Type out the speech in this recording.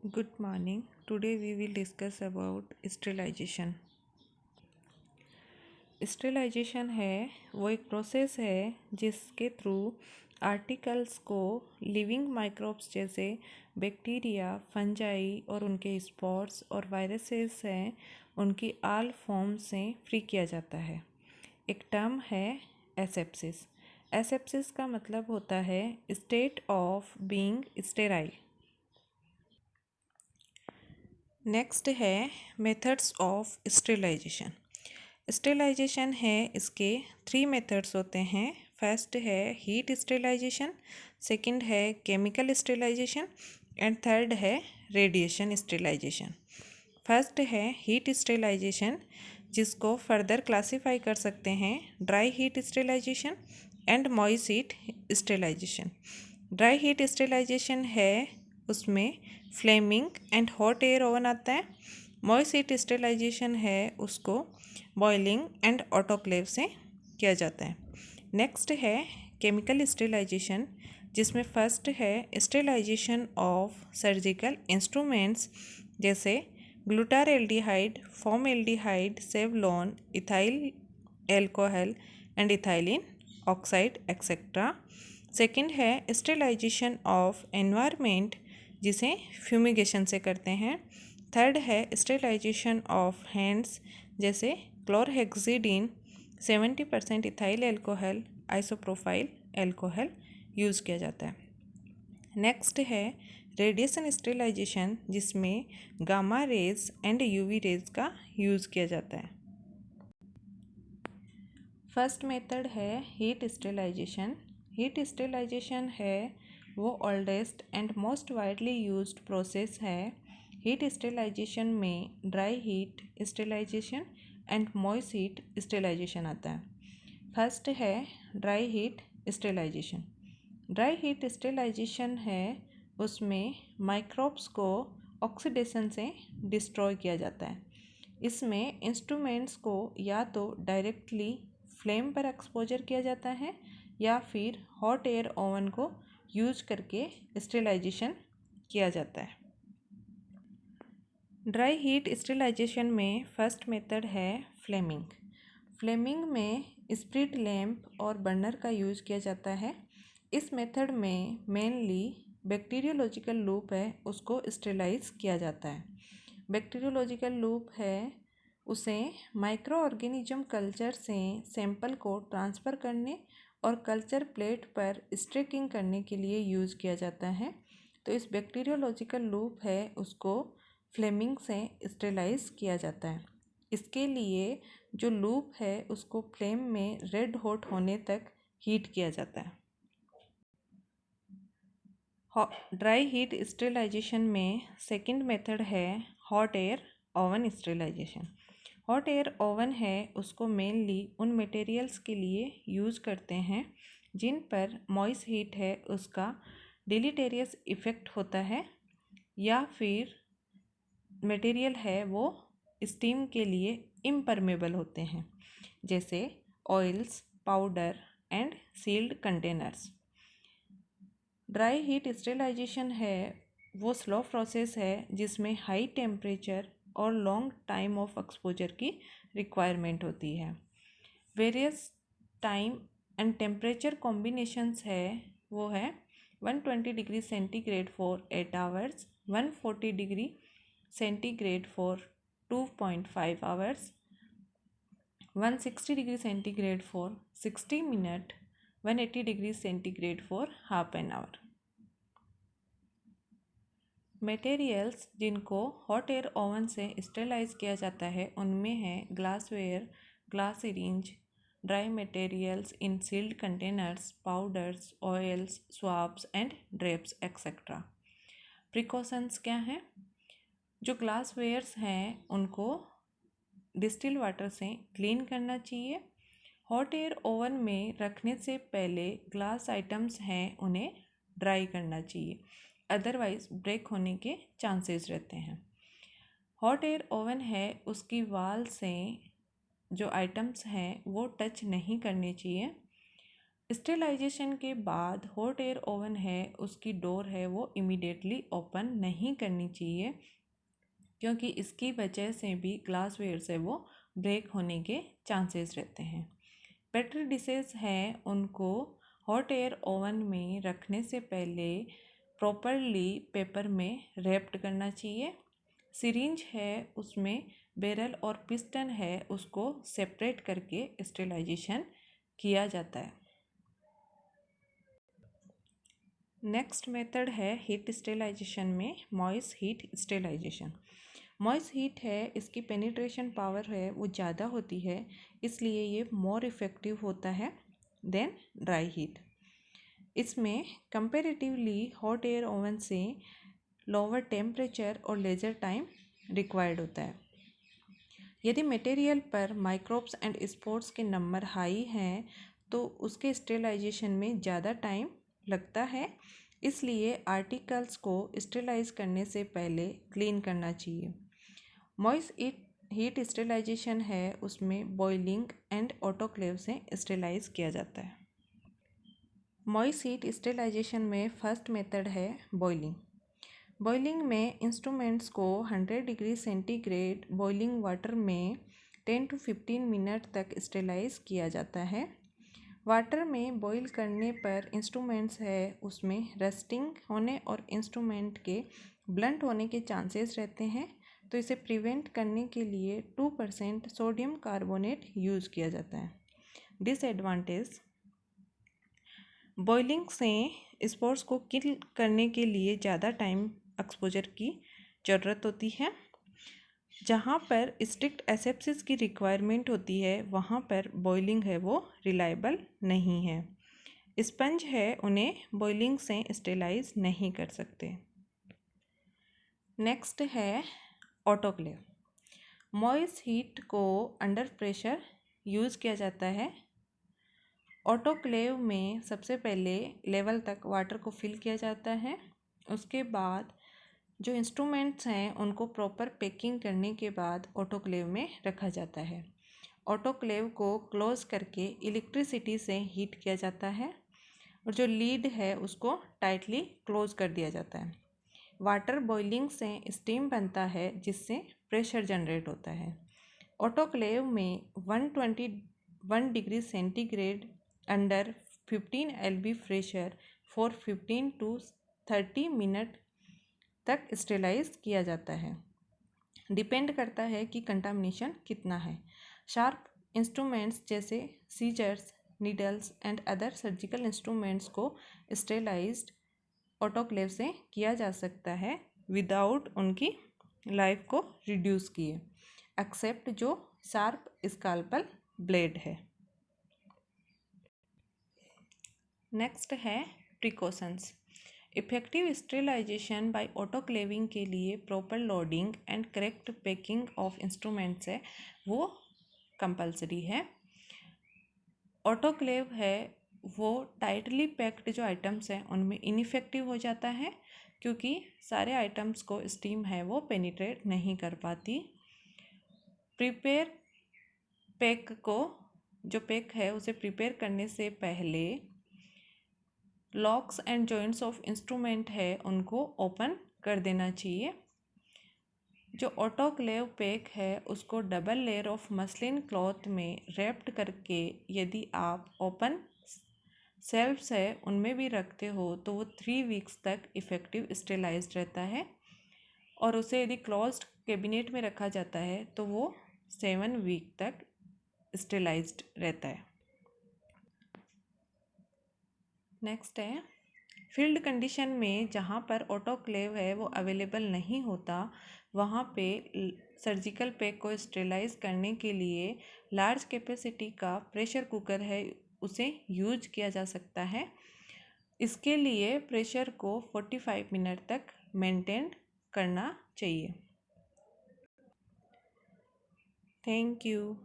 Good morning. Today we will discuss about sterilization. Sterilization है वो एक प्रोसेस है जिसके थ्रू आर्टिकल्स को लिविंग माइक्रोब्स जैसे बैक्टीरिया, फंजाई और उनके स्पॉर्स और वायरसेस हैं उनकी आल फॉर्म से फ्री किया जाता है। एक टर्म है एसेप्सिस। एसेप्सिस का मतलब होता है state of being sterile. Next है मेथड्स ऑफ स्टेरिलाइजेशन। स्टेरिलाइजेशन है इसके 3 मेथड्स होते हैं। फर्स्ट है हीट स्टेरिलाइजेशन, सेकंड है केमिकल स्टेरिलाइजेशन एंड थर्ड है रेडिएशन स्टेरिलाइजेशन। फर्स्ट है हीट स्टेरिलाइजेशन, जिसको फर्दर क्लासीफाई कर सकते हैं dry heat sterilization and moist heat sterilization. Dry heat sterilization है उसमें flaming and hot air oven आता है। मॉइस्ट हीट स्टेरिलाइजेशन है उसको बॉइलिंग एंड ऑटोक्लेव से किया जाता है। नेक्स्ट है केमिकल स्टेरिलाइजेशन, जिसमें फर्स्ट है स्टेरिलाइजेशन ऑफ सर्जिकल इंस्ट्रूमेंट्स जैसे glutaraldehyde, formaldehyde, Savlon, ethyl alcohol and ethylene oxide etcetera. Second है स्टेरिलाइजेशन ऑफ एनवायरनमेंट, जिसे फ्यूमिगेशन से करते हैं। थर्ड है स्टेरिलाइजेशन ऑफ हैंड्स, जैसे chlorhexidine, 70% ethyl alcohol, isopropyl alcohol use किया जाता है। नेक्स्ट है रेडिएशन स्टेरिलाइजेशन, जिसमें gamma rays and UV rays का यूज़ किया जाता है। फर्स्ट मेथड है हीट स्टेरिलाइजेशन। हीट स्टेरिलाइजेशन है वो oldest and most widely used process है। हीट स्टेरिलाइजेशन में dry heat sterilization and moist heat sterilization आता है। फर्स्ट है dry heat sterilization. Dry heat sterilization है उसमें माइक्रोब्स को ऑक्सीडेशन से डिस्ट्रॉय किया जाता है। इसमें इंस्ट्रूमेंट्स को या तो डायरेक्टली फ्लेम पर एक्सपोजर किया जाता है या फिर हॉट एयर ओवन को यूज करके स्टेरिलाइजेशन किया जाता है। ड्राई हीट स्टेरिलाइजेशन में फर्स्ट मेथड है फ्लेमिंग। फ्लेमिंग में स्प्रिट लैंप और बर्नर का यूज़ किया जाता है। इस मेथड में मेनली बैक्टीरियोलॉजिकल लूप है उसको स्टेरिलाइज किया जाता है। बैक्टीरियोलॉजिकल लूप है उसे माइक्रो ऑर्गेनिज्म कल्चर से सैंपल को ट्रांसफ़र करने और कल्चर प्लेट पर स्ट्रेकिंग करने के लिए यूज़ किया जाता है। तो इस बैक्टीरियोलॉजिकल लूप है उसको फ्लेमिंग से स्टेरिलाइज किया जाता है। इसके लिए जो लूप है उसको फ्लेम में रेड हॉट होने तक हीट किया जाता है। ड्राई हीट स्टेरिलाइजेशन में सेकंड मेथड है hot air oven sterilization. Hot air oven है उसको मेनली उन मटेरियल्स के लिए यूज़ करते हैं जिन पर मॉइस्ट हीट है उसका डिलीटेरियस इफ़ेक्ट होता है या फिर मटेरियल है वो स्टीम के लिए इम्परमेबल होते हैं, जैसे oils, powder and sealed containers. Dry heat sterilization है वो स्लो प्रोसेस है जिसमें हाई टेम्परेचर और लॉन्ग टाइम ऑफ एक्सपोजर की रिक्वायरमेंट होती है। Various time and temperature combinations है वो है 120 degree centigrade for 8 hours, 140 degree centigrade for 2.5 hours, 160 degree centigrade for 60 minute, 180 degree centigrade for half an hour. Materials जिनको hot air oven से sterilize किया जाता है उनमें है glassware, glass syringe, dry materials in sealed containers, powders, oils, swabs and drapes etcetera. Precautions क्या हैं? जो ग्लासवेयर्स हैं उनको डिस्टिल वाटर से क्लीन करना चाहिए। हॉट एयर ओवन में रखने से पहले ग्लास आइटम्स हैं उन्हें ड्राई करना चाहिए, अदरवाइज़ ब्रेक होने के चांसेस रहते हैं। हॉट एयर ओवन है उसकी वाल से जो आइटम्स हैं वो टच नहीं करने चाहिए। स्टेलाइजेशन के बाद हॉट एयर ओवन है उसकी डोर है वो इमीडिएटली ओपन नहीं करनी चाहिए, क्योंकि इसकी वजह से भी ग्लासवेयर से वो ब्रेक होने के चांसेस रहते हैं। पेट्री डिशेस हैं उनको हॉट एयर ओवन में रखने से पहले प्रॉपरली पेपर में रैप्ड करना चाहिए। सिरिंज है उसमें बैरल और पिस्टन है उसको सेपरेट करके स्टेलाइजेशन किया जाता है। नेक्स्ट मेथड है हीट स्टेलाइजेशन में मॉइस हीट स्टेलाइजेशन। मॉइस हीट है इसकी पेनिट्रेशन पावर है वो ज़्यादा होती है, इसलिए ये मोर इफ़ेक्टिव होता है देन ड्राई हीट। इसमें कंपैरेटिवली हॉट एयर ओवन से लोअर टेम्परेचर और लेजर टाइम रिक्वायर्ड होता है। यदि मटेरियल पर माइक्रोब्स एंड स्पोर्स के नंबर हाई हैं तो उसके स्टेलाइजेशन में ज़्यादा टाइम लगता है, इसलिए आर्टिकल्स को स्टेलाइज करने से पहले क्लीन करना चाहिए। मॉइस हीट स्टेलाइजेशन है उसमें बॉइलिंग एंड ऑटोक्लेव से स्टेलाइज किया जाता है। मॉइस हीट स्टेलाइजेशन में फर्स्ट मेथड है बॉइलिंग। बॉइलिंग में इंस्ट्रूमेंट्स को 100 डिग्री सेंटीग्रेड बॉइलिंग वाटर में 10 to 15 मिनट तक स्टेलाइज किया जाता है। वाटर में बॉईल करने पर इंस्ट्रूमेंट्स है उसमें रस्टिंग होने और इंस्ट्रूमेंट के ब्लंट होने के चांसेस रहते हैं, तो इसे प्रिवेंट करने के लिए 2% सोडियम कार्बोनेट यूज़ किया जाता है। डिसएडवांटेज, बॉइलिंग से स्पोर्स को किल करने के लिए ज़्यादा टाइम एक्सपोजर की ज़रूरत होती है। जहाँ पर स्ट्रिक्ट एसेप्सिस की रिक्वायरमेंट होती है वहाँ पर बॉइलिंग है वो रिलायबल नहीं है। स्पंज है उन्हें बॉइलिंग से स्टेलाइज नहीं कर सकते। नेक्स्ट है ऑटोक्लेव। मॉइस हीट को अंडर प्रेशर यूज़ किया जाता है। ऑटोक्लेव में सबसे पहले लेवल तक वाटर को फिल किया जाता है, उसके बाद जो इंस्ट्रूमेंट्स हैं उनको प्रॉपर पैकिंग करने के बाद ऑटोक्लेव में रखा जाता है। ऑटोक्लेव को क्लोज करके इलेक्ट्रिसिटी से हीट किया जाता है और जो लीड है उसको टाइटली क्लोज कर दिया जाता है। वाटर बॉइलिंग से स्टीम बनता है जिससे प्रेशर जनरेट होता है। ऑटोक्लेव में 121 degree centigrade under 15 LB pressure for 15 to 30 minute तक स्टेलाइज किया जाता है। डिपेंड करता है कि कंटामिनेशन कितना है। शार्प इंस्ट्रूमेंट्स जैसे scissors, needles and other surgical instruments को स्टेलाइज्ड ऑटोक्लेव से किया जा सकता है विदाउट उनकी लाइफ को रिड्यूस किए, एक्सेप्ट जो शार्प स्काल्पल ब्लेड है। नेक्स्ट है precautions. Effective sterilization by autoclaving के लिए proper loading and correct packing of instruments है वो कंपलसरी है। ऑटोक्लेव है वो टाइटली पैक्ड जो आइटम्स हैं उनमें इनइफेक्टिव हो जाता है, क्योंकि सारे आइटम्स को स्टीम है वो पेनिट्रेट नहीं कर पाती। प्रिपेयर पैक को जो पैक है उसे प्रिपेयर करने से पहले locks and joints of instrument है उनको ओपन कर देना चाहिए। जो ऑटोक्लेव पैक है उसको double layer of muslin cloth में रैप्ड करके यदि आप ओपन सेल्फ्स है उनमें भी रखते हो तो वो 3 वीक्स तक इफ़ेक्टिव स्टेलाइज्ड रहता है, और उसे यदि क्लोज्ड कैबिनेट में रखा जाता है तो वो 7 वीक तक स्टेलाइज्ड रहता है। नेक्स्ट है फील्ड कंडीशन में जहाँ पर ऑटोक्लेव है वो अवेलेबल नहीं होता वहाँ पे सर्जिकल पैक को स्टेलाइज करने के लिए लार्ज कैपेसिटी का प्रेशर कुकर है उसे यूज किया जा सकता है। इसके लिए प्रेशर को 45 मिनट तक मेंटेन करना चाहिए। Thank you.